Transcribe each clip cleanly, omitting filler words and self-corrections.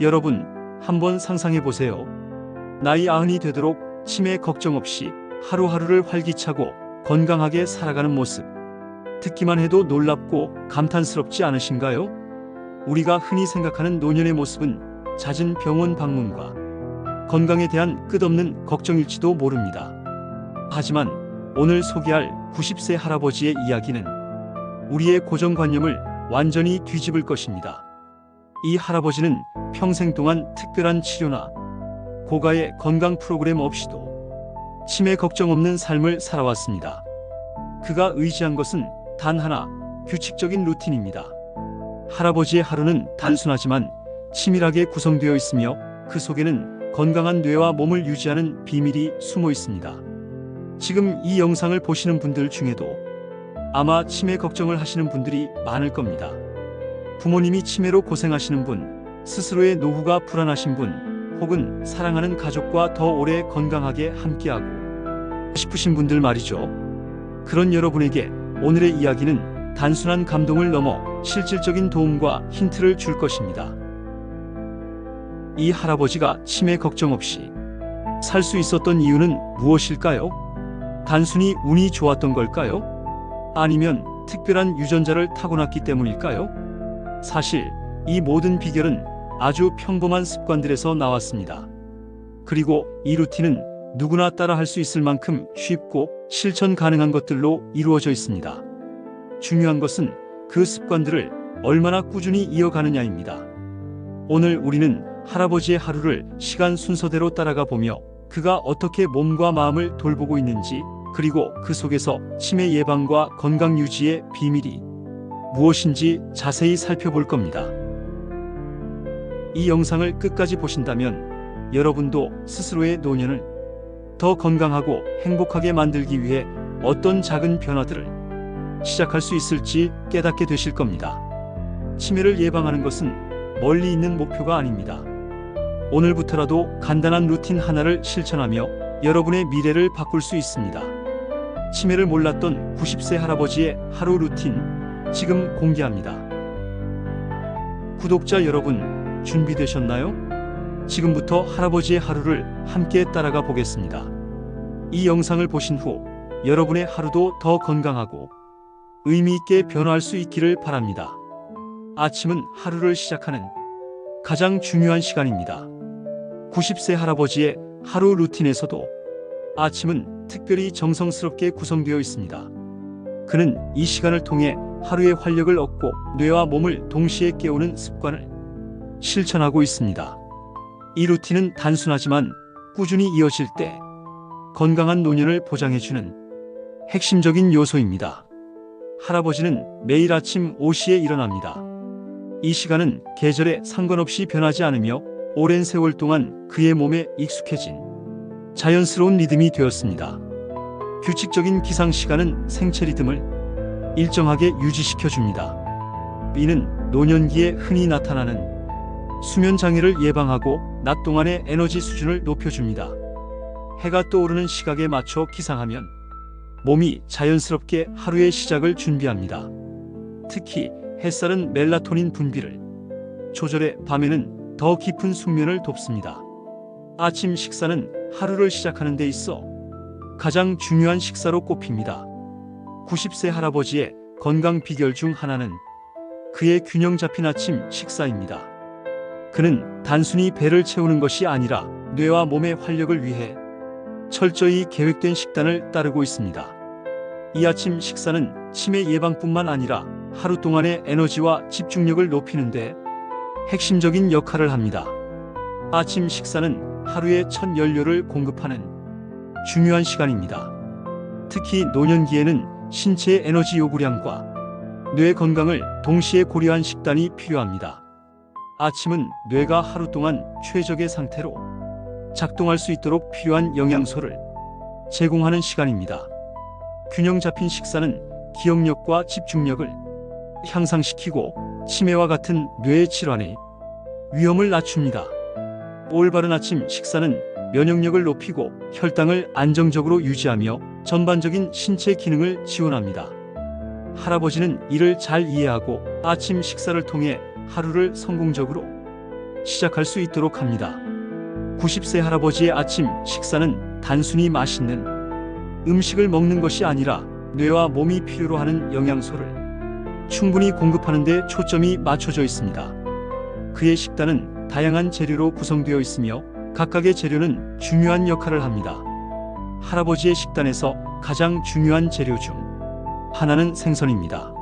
여러분, 한번 상상해 보세요. 나이 90이 되도록 치매 걱정 없이 하루하루를 활기차고 건강하게 살아가는 모습. 듣기만 해도 놀랍고 감탄스럽지 않으신가요? 우리가 흔히 생각하는 노년의 모습은 잦은 병원 방문과 건강에 대한 끝없는 걱정일지도 모릅니다. 하지만 오늘 소개할 90세 할아버지의 이야기는 우리의 고정관념을 완전히 뒤집을 것입니다. 이 할아버지는 평생 동안 특별한 치료나 고가의 건강 프로그램 없이도 치매 걱정 없는 삶을 살아왔습니다. 그가 의지한 것은 단 하나, 규칙적인 루틴입니다. 할아버지의 하루는 단순하지만 치밀하게 구성되어 있으며 그 속에는 건강한 뇌와 몸을 유지하는 비밀이 숨어 있습니다. 지금 이 영상을 보시는 분들 중에도 아마 치매 걱정을 하시는 분들이 많을 겁니다. 부모님이 치매로 고생하시는 분, 스스로의 노후가 불안하신 분, 혹은 사랑하는 가족과 더 오래 건강하게 함께하고 싶으신 분들 말이죠. 그런 여러분에게 오늘의 이야기는 단순한 감동을 넘어 실질적인 도움과 힌트를 줄 것입니다. 이 할아버지가 치매 걱정 없이 살 수 있었던 이유는 무엇일까요? 단순히 운이 좋았던 걸까요? 아니면 특별한 유전자를 타고났기 때문일까요? 사실 이 모든 비결은 아주 평범한 습관들에서 나왔습니다. 그리고 이 루틴은 누구나 따라 할 수 있을 만큼 쉽고 실천 가능한 것들로 이루어져 있습니다. 중요한 것은 그 습관들을 얼마나 꾸준히 이어가느냐입니다. 오늘 우리는 할아버지의 하루를 시간 순서대로 따라가 보며 그가 어떻게 몸과 마음을 돌보고 있는지, 그리고 그 속에서 치매 예방과 건강 유지의 비밀이 무엇인지 자세히 살펴볼 겁니다. 이 영상을 끝까지 보신다면 여러분도 스스로의 노년을 더 건강하고 행복하게 만들기 위해 어떤 작은 변화들을 시작할 수 있을지 깨닫게 되실 겁니다. 치매를 예방하는 것은 멀리 있는 목표가 아닙니다. 오늘부터라도 간단한 루틴 하나를 실천하며 여러분의 미래를 바꿀 수 있습니다. 치매를 몰랐던 90세 할아버지의 하루 루틴 지금 공개합니다. 구독자 여러분, 준비되셨나요? 지금부터 할아버지의 하루를 함께 따라가 보겠습니다. 이 영상을 보신 후 여러분의 하루도 더 건강하고 의미 있게 변화할 수 있기를 바랍니다. 아침은 하루를 시작하는 가장 중요한 시간입니다. 90세 할아버지의 하루 루틴에서도 아침은 특별히 정성스럽게 구성되어 있습니다. 그는 이 시간을 통해 하루의 활력을 얻고 뇌와 몸을 동시에 깨우는 습관을 실천하고 있습니다. 이 루틴은 단순하지만 꾸준히 이어질 때 건강한 노년을 보장해주는 핵심적인 요소입니다. 할아버지는 매일 아침 5시에 일어납니다. 이 시간은 계절에 상관없이 변하지 않으며 오랜 세월 동안 그의 몸에 익숙해진 자연스러운 리듬이 되었습니다. 규칙적인 기상 시간은 생체 리듬을 일정하게 유지시켜줍니다. 이는 노년기에 흔히 나타나는 수면 장애를 예방하고 낮 동안의 에너지 수준을 높여줍니다. 해가 떠오르는 시각에 맞춰 기상하면 몸이 자연스럽게 하루의 시작을 준비합니다. 특히 햇살은 멜라토닌 분비를 조절해 밤에는 더 깊은 숙면을 돕습니다. 아침 식사는 하루를 시작하는 데 있어 가장 중요한 식사로 꼽힙니다. 90세 할아버지의 건강 비결 중 하나는 그의 균형 잡힌 아침 식사입니다. 그는 단순히 배를 채우는 것이 아니라 뇌와 몸의 활력을 위해 철저히 계획된 식단을 따르고 있습니다. 이 아침 식사는 치매 예방뿐만 아니라 하루 동안의 에너지와 집중력을 높이는 데 핵심적인 역할을 합니다. 아침 식사는 하루의 첫 연료를 공급하는 중요한 시간입니다. 특히 노년기에는 신체의 에너지 요구량과 뇌 건강을 동시에 고려한 식단이 필요합니다. 아침은 뇌가 하루 동안 최적의 상태로 작동할 수 있도록 필요한 영양소를 제공하는 시간입니다. 균형 잡힌 식사는 기억력과 집중력을 향상시키고 치매와 같은 뇌의 질환의 위험을 낮춥니다. 올바른 아침 식사는 면역력을 높이고 혈당을 안정적으로 유지하며 전반적인 신체 기능을 지원합니다. 할아버지는 이를 잘 이해하고 아침 식사를 통해 하루를 성공적으로 시작할 수 있도록 합니다. 90세 할아버지의 아침 식사는 단순히 맛있는 음식을 먹는 것이 아니라 뇌와 몸이 필요로 하는 영양소를 충분히 공급하는 데 초점이 맞춰져 있습니다. 그의 식단은 다양한 재료로 구성되어 있으며 각각의 재료는 중요한 역할을 합니다. 할아버지의 식단에서 가장 중요한 재료 중 하나는 생선입니다.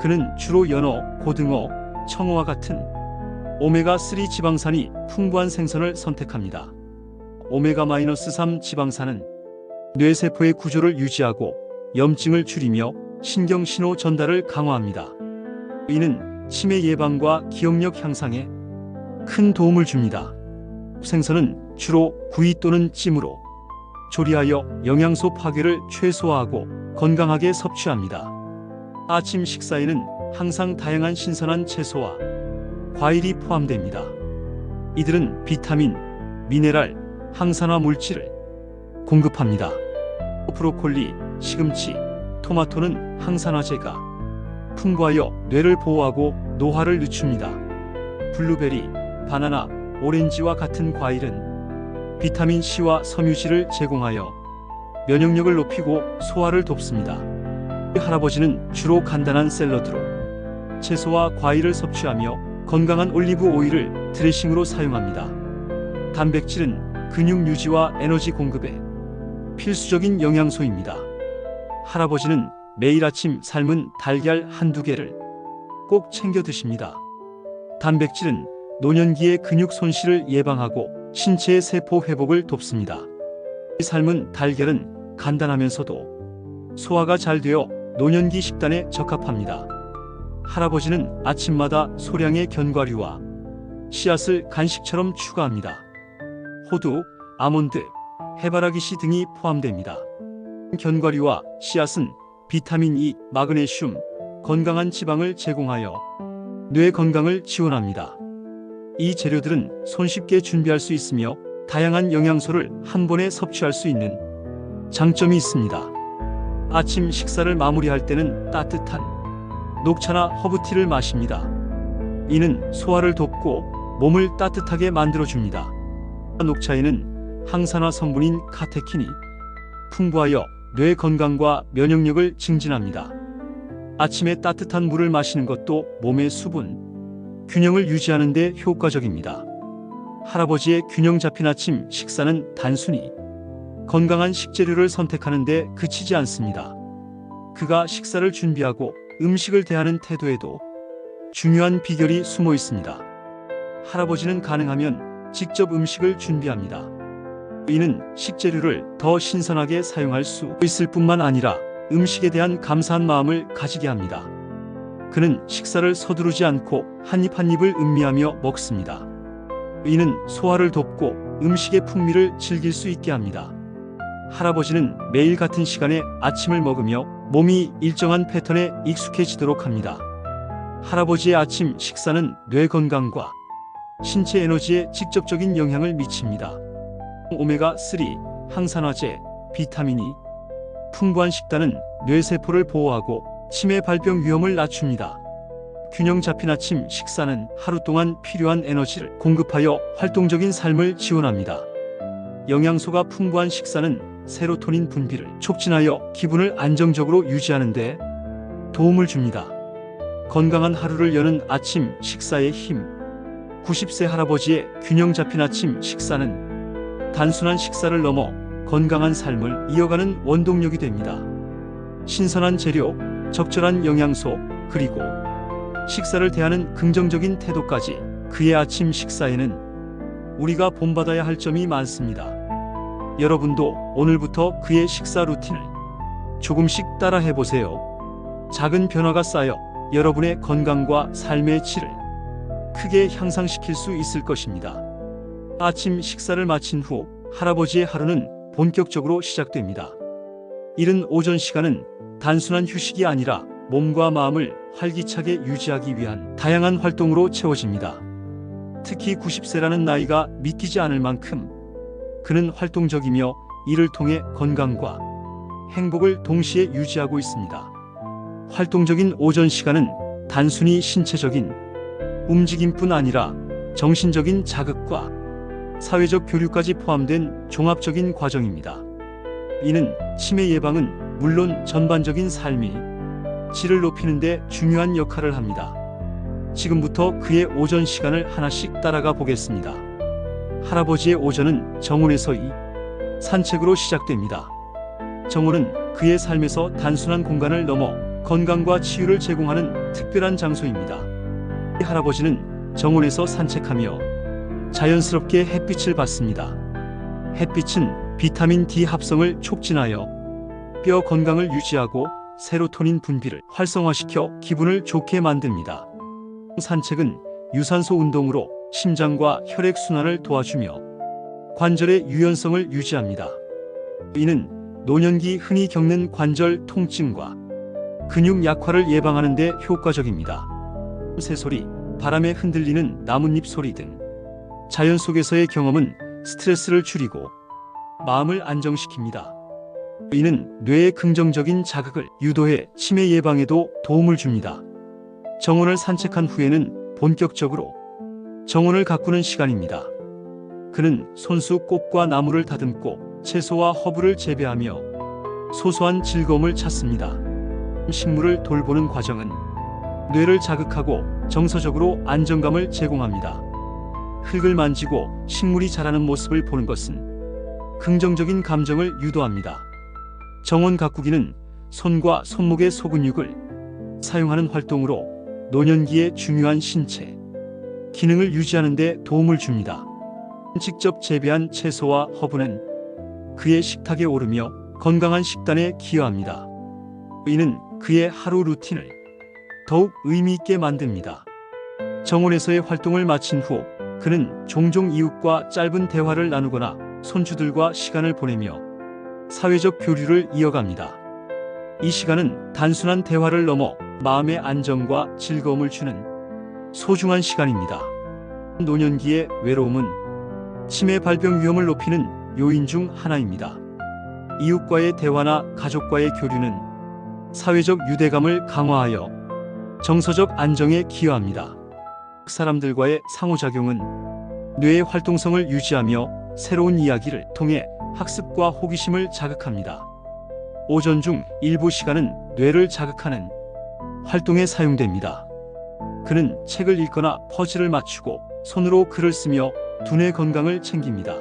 그는 주로 연어, 고등어, 청어와 같은 오메가3 지방산이 풍부한 생선을 선택합니다. 오메가-3 지방산은 뇌세포의 구조를 유지하고 염증을 줄이며 신경신호 전달을 강화합니다. 이는 치매 예방과 기억력 향상에 큰 도움을 줍니다. 생선은 주로 구이 또는 찜으로 조리하여 영양소 파괴를 최소화하고 건강하게 섭취합니다. 아침 식사에는 항상 다양한 신선한 채소와 과일이 포함됩니다. 이들은 비타민, 미네랄, 항산화 물질을 공급합니다. 브로콜리, 시금치, 토마토는 항산화제가 풍부하여 뇌를 보호하고 노화를 늦춥니다. 블루베리, 바나나, 오렌지와 같은 과일은 비타민C와 섬유질을 제공하여 면역력을 높이고 소화를 돕습니다. 할아버지는 주로 간단한 샐러드로 채소와 과일을 섭취하며 건강한 올리브 오일을 드레싱으로 사용합니다. 단백질은 근육 유지와 에너지 공급에 필수적인 영양소입니다. 할아버지는 매일 아침 삶은 달걀 한두 개를 꼭 챙겨 드십니다. 단백질은 노년기의 근육 손실을 예방하고 신체의 세포 회복을 돕습니다. 삶은 달걀은 간단하면서도 소화가 잘 되어 노년기 식단에 적합합니다. 할아버지는 아침마다 소량의 견과류와 씨앗을 간식처럼 추가합니다. 호두, 아몬드, 해바라기씨 등이 포함됩니다. 견과류와 씨앗은 비타민 E, 마그네슘, 건강한 지방을 제공하여 뇌 건강을 지원합니다. 이 재료들은 손쉽게 준비할 수 있으며 다양한 영양소를 한 번에 섭취할 수 있는 장점이 있습니다. 아침 식사를 마무리할 때는 따뜻한 녹차나 허브티를 마십니다. 이는 소화를 돕고 몸을 따뜻하게 만들어줍니다. 녹차에는 항산화 성분인 카테킨이 풍부하여 뇌 건강과 면역력을 증진합니다. 아침에 따뜻한 물을 마시는 것도 몸의 수분 균형을 유지하는 데 효과적입니다. 할아버지의 균형 잡힌 아침 식사는 단순히 건강한 식재료를 선택하는 데 그치지 않습니다. 그가 식사를 준비하고 음식을 대하는 태도에도 중요한 비결이 숨어 있습니다. 할아버지는 가능하면 직접 음식을 준비합니다. 이는 식재료를 더 신선하게 사용할 수 있을 뿐만 아니라 음식에 대한 감사한 마음을 가지게 합니다. 그는 식사를 서두르지 않고 한 입 한 입을 음미하며 먹습니다. 이는 소화를 돕고 음식의 풍미를 즐길 수 있게 합니다. 할아버지는 매일 같은 시간에 아침을 먹으며 몸이 일정한 패턴에 익숙해지도록 합니다. 할아버지의 아침 식사는 뇌 건강과 신체 에너지에 직접적인 영향을 미칩니다. 오메가3, 항산화제, 비타민이 풍부한 식단은 뇌세포를 보호하고 치매 발병 위험을 낮춥니다. 균형 잡힌 아침 식사는 하루 동안 필요한 에너지를 공급하여 활동적인 삶을 지원합니다. 영양소가 풍부한 식사는 세로토닌 분비를 촉진하여 기분을 안정적으로 유지하는 데 도움을 줍니다. 건강한 하루를 여는 아침 식사의 힘. 90세 할아버지의 균형 잡힌 아침 식사는 단순한 식사를 넘어 건강한 삶을 이어가는 원동력이 됩니다. 신선한 재료, 적절한 영양소, 그리고 식사를 대하는 긍정적인 태도까지 그의 아침 식사에는 우리가 본받아야 할 점이 많습니다. 여러분도 오늘부터 그의 식사 루틴을 조금씩 따라 해보세요. 작은 변화가 쌓여 여러분의 건강과 삶의 질을 크게 향상시킬 수 있을 것입니다. 아침 식사를 마친 후 할아버지의 하루는 본격적으로 시작됩니다. 이른 오전 시간은 단순한 휴식이 아니라 몸과 마음을 활기차게 유지하기 위한 다양한 활동으로 채워집니다. 특히 90세라는 나이가 믿기지 않을 만큼 그는 활동적이며 이를 통해 건강과 행복을 동시에 유지하고 있습니다. 활동적인 오전 시간은 단순히 신체적인 움직임뿐 아니라 정신적인 자극과 사회적 교류까지 포함된 종합적인 과정입니다. 이는 치매 예방은 물론 전반적인 삶의 질을 높이는 데 중요한 역할을 합니다. 지금부터 그의 오전 시간을 하나씩 따라가 보겠습니다. 할아버지의 오전은 정원에서의 산책으로 시작됩니다. 정원은 그의 삶에서 단순한 공간을 넘어 건강과 치유를 제공하는 특별한 장소입니다. 할아버지는 정원에서 산책하며 자연스럽게 햇빛을 받습니다. 햇빛은 비타민 D 합성을 촉진하여 뼈 건강을 유지하고 세로토닌 분비를 활성화시켜 기분을 좋게 만듭니다. 산책은 유산소 운동으로 심장과 혈액순환을 도와주며 관절의 유연성을 유지합니다. 이는 노년기 흔히 겪는 관절 통증과 근육 약화를 예방하는 데 효과적입니다. 새소리, 바람에 흔들리는 나뭇잎 소리 등 자연 속에서의 경험은 스트레스를 줄이고 마음을 안정시킵니다. 이는 뇌의 긍정적인 자극을 유도해 치매 예방에도 도움을 줍니다. 정원을 산책한 후에는 본격적으로 정원을 가꾸는 시간입니다. 그는 손수 꽃과 나무를 다듬고 채소와 허브를 재배하며 소소한 즐거움을 찾습니다. 식물을 돌보는 과정은 뇌를 자극하고 정서적으로 안정감을 제공합니다. 흙을 만지고 식물이 자라는 모습을 보는 것은 긍정적인 감정을 유도합니다. 정원 가꾸기는 손과 손목의 소근육을 사용하는 활동으로 노년기의 중요한 신체 기능을 유지하는 데 도움을 줍니다. 직접 재배한 채소와 허브는 그의 식탁에 오르며 건강한 식단에 기여합니다. 이는 그의 하루 루틴을 더욱 의미 있게 만듭니다. 정원에서의 활동을 마친 후 그는 종종 이웃과 짧은 대화를 나누거나 손주들과 시간을 보내며 사회적 교류를 이어갑니다. 이 시간은 단순한 대화를 넘어 마음의 안정과 즐거움을 주는 소중한 시간입니다. 노년기의 외로움은 치매 발병 위험을 높이는 요인 중 하나입니다. 이웃과의 대화나 가족과의 교류는 사회적 유대감을 강화하여 정서적 안정에 기여합니다. 사람들과의 상호작용은 뇌의 활동성을 유지하며 새로운 이야기를 통해 학습과 호기심을 자극합니다. 오전 중 일부 시간은 뇌를 자극하는 활동에 사용됩니다. 그는 책을 읽거나 퍼즐을 맞추고 손으로 글을 쓰며 두뇌 건강을 챙깁니다.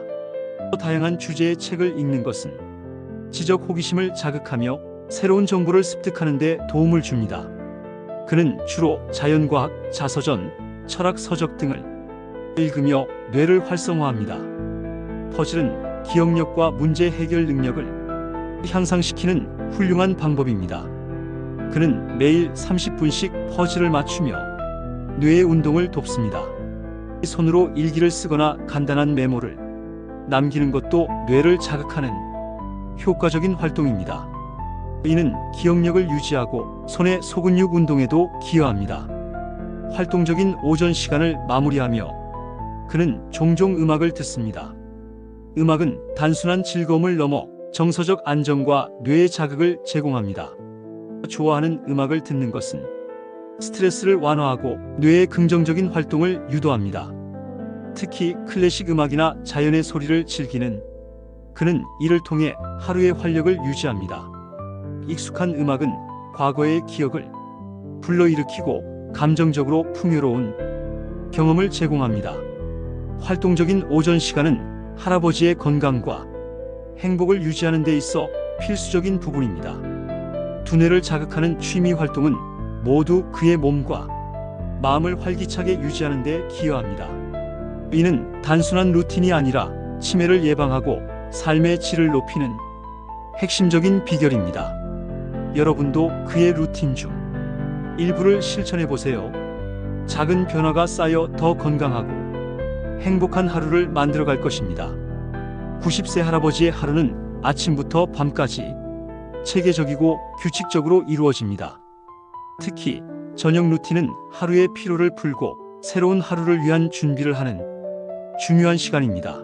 다양한 주제의 책을 읽는 것은 지적 호기심을 자극하며 새로운 정보를 습득하는 데 도움을 줍니다. 그는 주로 자연과학, 자서전, 철학 서적 등을 읽으며 뇌를 활성화합니다. 퍼즐은 기억력과 문제 해결 능력을 향상시키는 훌륭한 방법입니다. 그는 매일 30분씩 퍼즐을 맞추며 뇌의 운동을 돕습니다. 손으로 일기를 쓰거나 간단한 메모를 남기는 것도 뇌를 자극하는 효과적인 활동입니다. 이는 기억력을 유지하고 손의 소근육 운동에도 기여합니다. 활동적인 오전 시간을 마무리하며 그는 종종 음악을 듣습니다. 음악은 단순한 즐거움을 넘어 정서적 안정과 뇌의 자극을 제공합니다. 좋아하는 음악을 듣는 것은 스트레스를 완화하고 뇌의 긍정적인 활동을 유도합니다. 특히 클래식 음악이나 자연의 소리를 즐기는 그는 이를 통해 하루의 활력을 유지합니다. 익숙한 음악은 과거의 기억을 불러일으키고 감정적으로 풍요로운 경험을 제공합니다. 활동적인 오전 시간은 할아버지의 건강과 행복을 유지하는 데 있어 필수적인 부분입니다. 두뇌를 자극하는 취미 활동은 모두 그의 몸과 마음을 활기차게 유지하는 데 기여합니다. 이는 단순한 루틴이 아니라 치매를 예방하고 삶의 질을 높이는 핵심적인 비결입니다. 여러분도 그의 루틴 중 일부를 실천해 보세요. 작은 변화가 쌓여 더 건강하고 행복한 하루를 만들어 갈 것입니다. 90세 할아버지의 하루는 아침부터 밤까지 체계적이고 규칙적으로 이루어집니다. 특히 저녁 루틴은 하루의 피로를 풀고 새로운 하루를 위한 준비를 하는 중요한 시간입니다.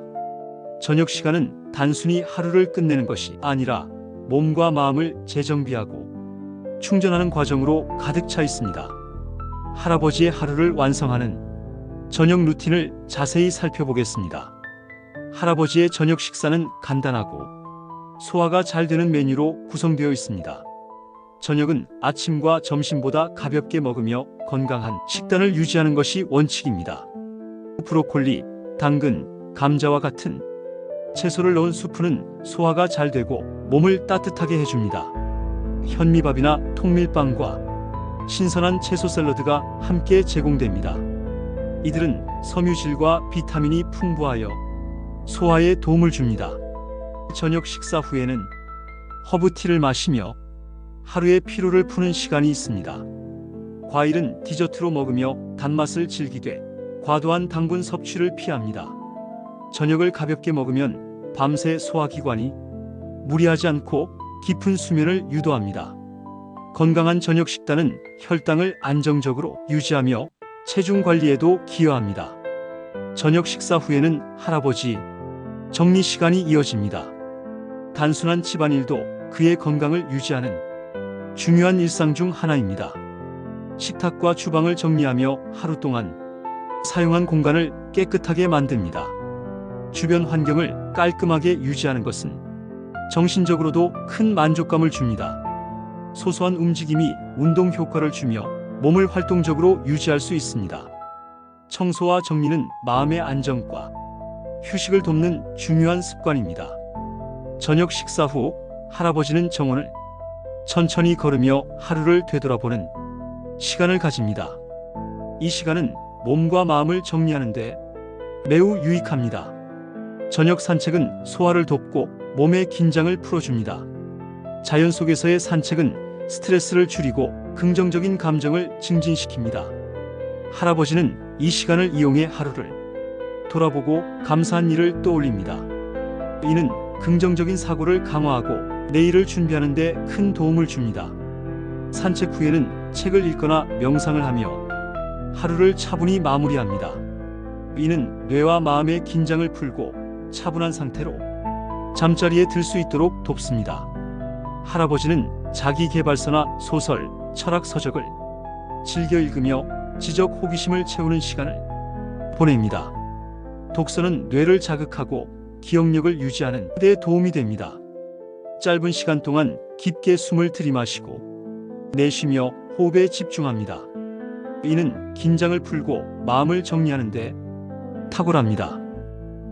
저녁 시간은 단순히 하루를 끝내는 것이 아니라 몸과 마음을 재정비하고 충전하는 과정으로 가득 차 있습니다. 할아버지의 하루를 완성하는 저녁 루틴을 자세히 살펴보겠습니다. 할아버지의 저녁 식사는 간단하고 소화가 잘 되는 메뉴로 구성되어 있습니다. 저녁은 아침과 점심보다 가볍게 먹으며 건강한 식단을 유지하는 것이 원칙입니다. 브로콜리, 당근, 감자와 같은 채소를 넣은 수프는 소화가 잘 되고 몸을 따뜻하게 해줍니다. 현미밥이나 통밀빵과 신선한 채소 샐러드가 함께 제공됩니다. 이들은 섬유질과 비타민이 풍부하여 소화에 도움을 줍니다. 저녁 식사 후에는 허브티를 마시며 하루의 피로를 푸는 시간이 있습니다. 과일은 디저트로 먹으며 단맛을 즐기되 과도한 당분 섭취를 피합니다. 저녁을 가볍게 먹으면 밤새 소화기관이 무리하지 않고 깊은 수면을 유도합니다. 건강한 저녁 식단은 혈당을 안정적으로 유지하며 체중 관리에도 기여합니다. 저녁 식사 후에는 할아버지 정리 시간이 이어집니다. 단순한 집안일도 그의 건강을 유지하는 중요한 일상 중 하나입니다. 식탁과 주방을 정리하며 하루 동안 사용한 공간을 깨끗하게 만듭니다. 주변 환경을 깔끔하게 유지하는 것은 정신적으로도 큰 만족감을 줍니다. 소소한 움직임이 운동 효과를 주며 몸을 활동적으로 유지할 수 있습니다. 청소와 정리는 마음의 안정과 휴식을 돕는 중요한 습관입니다. 저녁 식사 후 할아버지는 정원을 천천히 걸으며 하루를 되돌아보는 시간을 가집니다. 이 시간은 몸과 마음을 정리하는 데 매우 유익합니다. 저녁 산책은 소화를 돕고 몸의 긴장을 풀어줍니다. 자연 속에서의 산책은 스트레스를 줄이고 긍정적인 감정을 증진시킵니다. 할아버지는 이 시간을 이용해 하루를 돌아보고 감사한 일을 떠올립니다. 이는 긍정적인 사고를 강화하고 내일을 준비하는 데 큰 도움을 줍니다. 산책 후에는 책을 읽거나 명상을 하며 하루를 차분히 마무리합니다. 이는 뇌와 마음의 긴장을 풀고 차분한 상태로 잠자리에 들 수 있도록 돕습니다. 할아버지는 자기계발서나 소설, 철학 서적을 즐겨 읽으며 지적 호기심을 채우는 시간을 보냅니다. 독서는 뇌를 자극하고 기억력을 유지하는 데 도움이 됩니다. 짧은 시간 동안 깊게 숨을 들이마시고 내쉬며 호흡에 집중합니다. 이는 긴장을 풀고 마음을 정리하는 데 탁월합니다.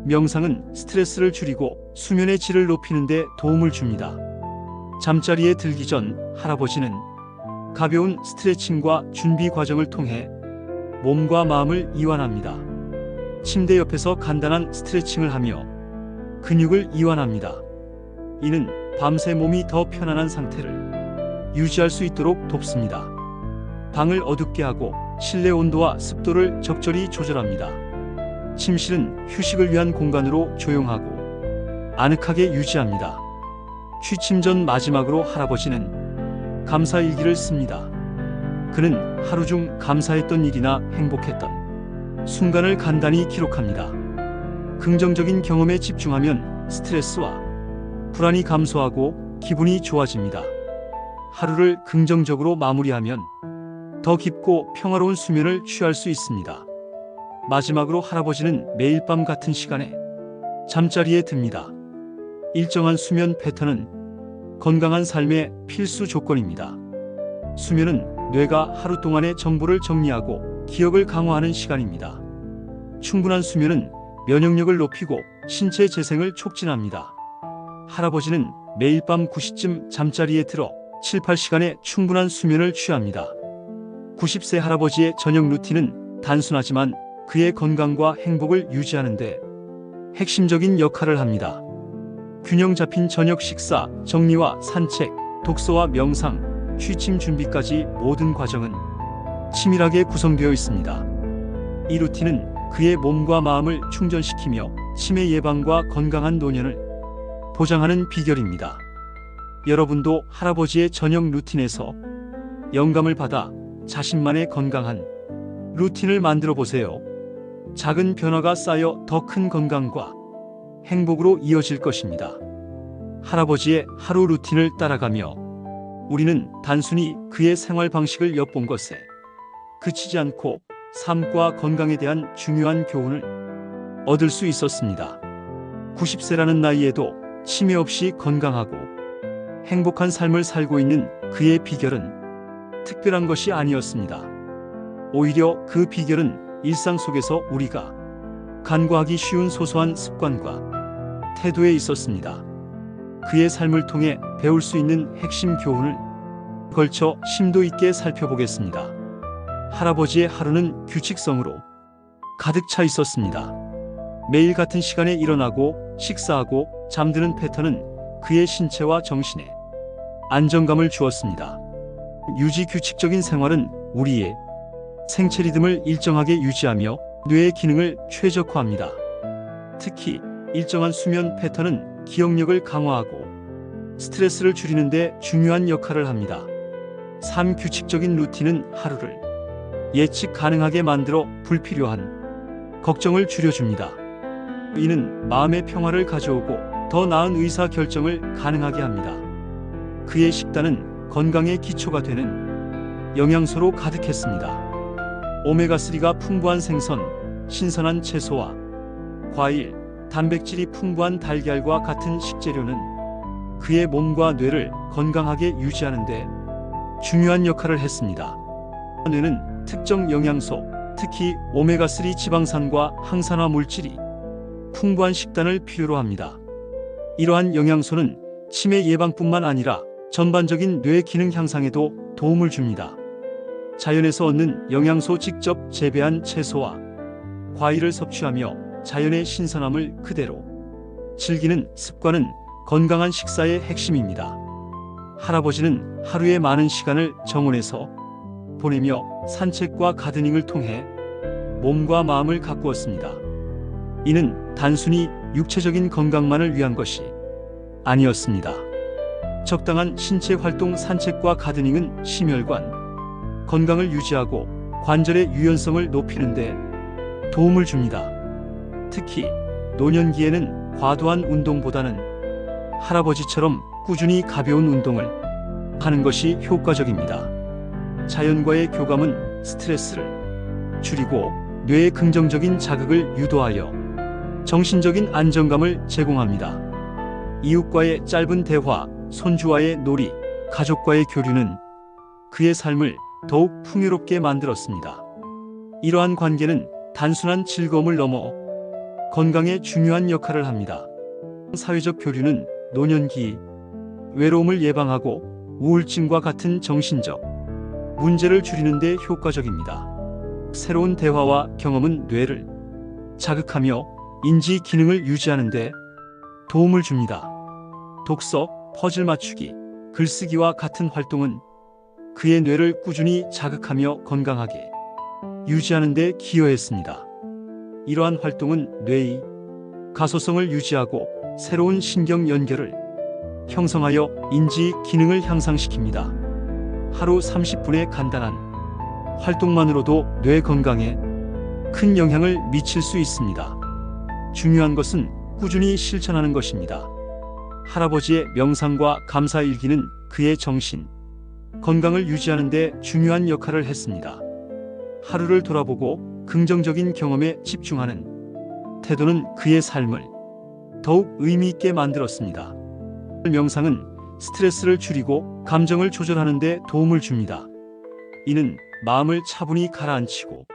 명상은 스트레스를 줄이고 수면의 질을 높이는 데 도움을 줍니다. 잠자리에 들기 전 할아버지는 가벼운 스트레칭과 준비 과정을 통해 몸과 마음을 이완합니다. 침대 옆에서 간단한 스트레칭을 하며 근육을 이완합니다. 이는 밤새 몸이 더 편안한 상태를 유지할 수 있도록 돕습니다. 방을 어둡게 하고 실내 온도와 습도를 적절히 조절합니다. 침실은 휴식을 위한 공간으로 조용하고 아늑하게 유지합니다. 취침 전 마지막으로 할아버지는 감사일기를 씁니다. 그는 하루 중 감사했던 일이나 행복했던 순간을 간단히 기록합니다. 긍정적인 경험에 집중하면 스트레스와 불안이 감소하고 기분이 좋아집니다. 하루를 긍정적으로 마무리하면 더 깊고 평화로운 수면을 취할 수 있습니다. 마지막으로 할아버지는 매일 밤 같은 시간에 잠자리에 듭니다. 일정한 수면 패턴은 건강한 삶의 필수 조건입니다. 수면은 뇌가 하루 동안의 정보를 정리하고 기억을 강화하는 시간입니다. 충분한 수면은 면역력을 높이고 신체 재생을 촉진합니다. 할아버지는 매일 밤 9시쯤 잠자리에 들어 7, 8시간의 충분한 수면을 취합니다. 90세 할아버지의 저녁 루틴은 단순하지만 그의 건강과 행복을 유지하는 데 핵심적인 역할을 합니다. 균형 잡힌 저녁 식사, 정리와 산책, 독서와 명상, 취침 준비까지 모든 과정은 치밀하게 구성되어 있습니다. 이 루틴은 그의 몸과 마음을 충전시키며 치매 예방과 건강한 노년을 보장하는 비결입니다. 여러분도 할아버지의 저녁 루틴에서 영감을 받아 자신만의 건강한 루틴을 만들어 보세요. 작은 변화가 쌓여 더 큰 건강과 행복으로 이어질 것입니다. 할아버지의 하루 루틴을 따라가며 우리는 단순히 그의 생활 방식을 엿본 것에 그치지 않고 삶과 건강에 대한 중요한 교훈을 얻을 수 있었습니다. 90세라는 나이에도 치매 없이 건강하고 행복한 삶을 살고 있는 그의 비결은 특별한 것이 아니었습니다. 오히려 그 비결은 일상 속에서 우리가 간과하기 쉬운 소소한 습관과 태도에 있었습니다. 그의 삶을 통해 배울 수 있는 핵심 교훈을 걸쳐 심도 있게 살펴보겠습니다. 할아버지의 하루는 규칙성으로 가득 차 있었습니다. 매일 같은 시간에 일어나고 식사하고 잠드는 패턴은 그의 신체와 정신에 안정감을 주었습니다. 유지규칙적인 생활은 우리의 생체 리듬을 일정하게 유지하며 뇌의 기능을 최적화합니다. 특히 일정한 수면 패턴은 기억력을 강화하고 스트레스를 줄이는 데 중요한 역할을 합니다. 규칙적인 루틴은 하루를 예측 가능하게 만들어 불필요한 걱정을 줄여줍니다. 이는 마음의 평화를 가져오고 더 나은 의사 결정을 가능하게 합니다. 그의 식단은 건강의 기초가 되는 영양소로 가득했습니다. 오메가3가 풍부한 생선, 신선한 채소와 과일, 단백질이 풍부한 달걀과 같은 식재료는 그의 몸과 뇌를 건강하게 유지하는 데 중요한 역할을 했습니다. 뇌는 특정 영양소, 특히 오메가3 지방산과 항산화 물질이 풍부한 식단을 필요로 합니다. 이러한 영양소는 치매 예방뿐만 아니라 전반적인 뇌 기능 향상에도 도움을 줍니다. 자연에서 얻는 영양소 직접 재배한 채소와 과일을 섭취하며 자연의 신선함을 그대로 즐기는 습관은 건강한 식사의 핵심입니다. 할아버지는 하루의 많은 시간을 정원에서 보내며 산책과 가드닝을 통해 몸과 마음을 가꾸었습니다. 이는 단순히 육체적인 건강만을 위한 것이 아니었습니다. 적당한 신체 활동, 산책과 가드닝은 심혈관 건강을 유지하고 관절의 유연성을 높이는 데 도움을 줍니다. 특히 노년기에는 과도한 운동보다는 할아버지처럼 꾸준히 가벼운 운동을 하는 것이 효과적입니다. 자연과의 교감은 스트레스를 줄이고 뇌의 긍정적인 자극을 유도하여 정신적인 안정감을 제공합니다. 이웃과의 짧은 대화, 손주와의 놀이, 가족과의 교류는 그의 삶을 더욱 풍요롭게 만들었습니다. 이러한 관계는 단순한 즐거움을 넘어 건강에 중요한 역할을 합니다. 사회적 교류는 노년기 외로움을 예방하고 우울증과 같은 정신적 문제를 줄이는 데 효과적입니다. 새로운 대화와 경험은 뇌를 자극하며 인지 기능을 유지하는 데 도움을 줍니다. 독서, 퍼즐 맞추기, 글쓰기와 같은 활동은 그의 뇌를 꾸준히 자극하며 건강하게 유지하는 데 기여했습니다. 이러한 활동은 뇌의 가소성을 유지하고 새로운 신경 연결을 형성하여 인지 기능을 향상시킵니다. 하루 30분의 간단한 활동만으로도 뇌 건강에 큰 영향을 미칠 수 있습니다. 중요한 것은 꾸준히 실천하는 것입니다. 할아버지의 명상과 감사 일기는 그의 정신 건강을 유지하는 데 중요한 역할을 했습니다. 하루를 돌아보고 긍정적인 경험에 집중하는 태도는 그의 삶을 더욱 의미 있게 만들었습니다. 명상은 스트레스를 줄이고 감정을 조절하는 데 도움을 줍니다. 이는 마음을 차분히 가라앉히고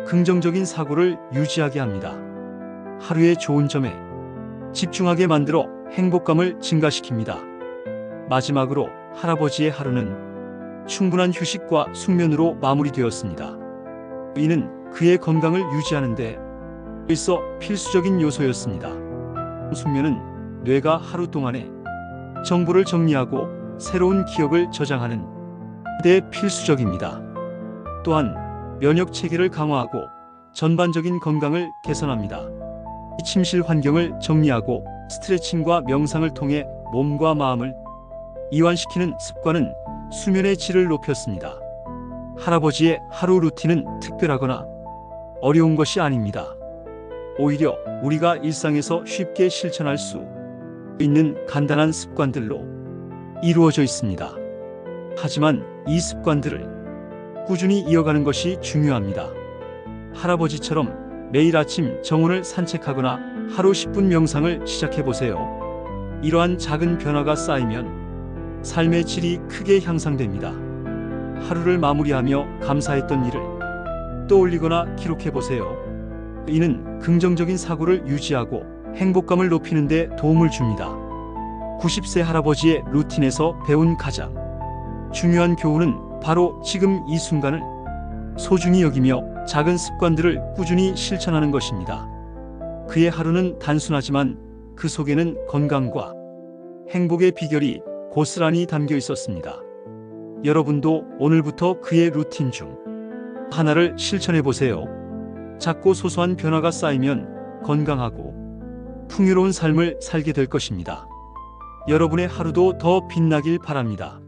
긍정적인 사고를 유지하게 합니다. 하루의 좋은 점에 집중하게 만들어 행복감을 증가시킵니다. 마지막으로 할아버지의 하루는 충분한 휴식과 숙면으로 마무리되었습니다. 이는 그의 건강을 유지하는 데 있어 필수적인 요소였습니다. 숙면은 뇌가 하루 동안의 정보를 정리하고 새로운 기억을 저장하는 데 필수적입니다. 또한 면역 체계를 강화하고 전반적인 건강을 개선합니다. 침실 환경을 정리하고 스트레칭과 명상을 통해 몸과 마음을 이완시키는 습관은 수면의 질을 높였습니다. 할아버지의 하루 루틴은 특별하거나 어려운 것이 아닙니다. 오히려 우리가 일상에서 쉽게 실천할 수 있는 간단한 습관들로 이루어져 있습니다. 하지만 이 습관들을 꾸준히 이어가는 것이 중요합니다. 할아버지처럼 매일 아침 정원을 산책하거나 하루 10분 명상을 시작해 보세요. 이러한 작은 변화가 쌓이면 삶의 질이 크게 향상됩니다. 하루를 마무리하며 감사했던 일을 떠올리거나 기록해 보세요. 이는 긍정적인 사고를 유지하고 행복감을 높이는 데 도움을 줍니다. 90세 할아버지의 루틴에서 배운 가장 중요한 교훈은 바로 지금 이 순간을 소중히 여기며 작은 습관들을 꾸준히 실천하는 것입니다. 그의 하루는 단순하지만 그 속에는 건강과 행복의 비결이 고스란히 담겨 있었습니다. 여러분도 오늘부터 그의 루틴 중 하나를 실천해 보세요. 작고 소소한 변화가 쌓이면 건강하고 풍요로운 삶을 살게 될 것입니다. 여러분의 하루도 더 빛나길 바랍니다.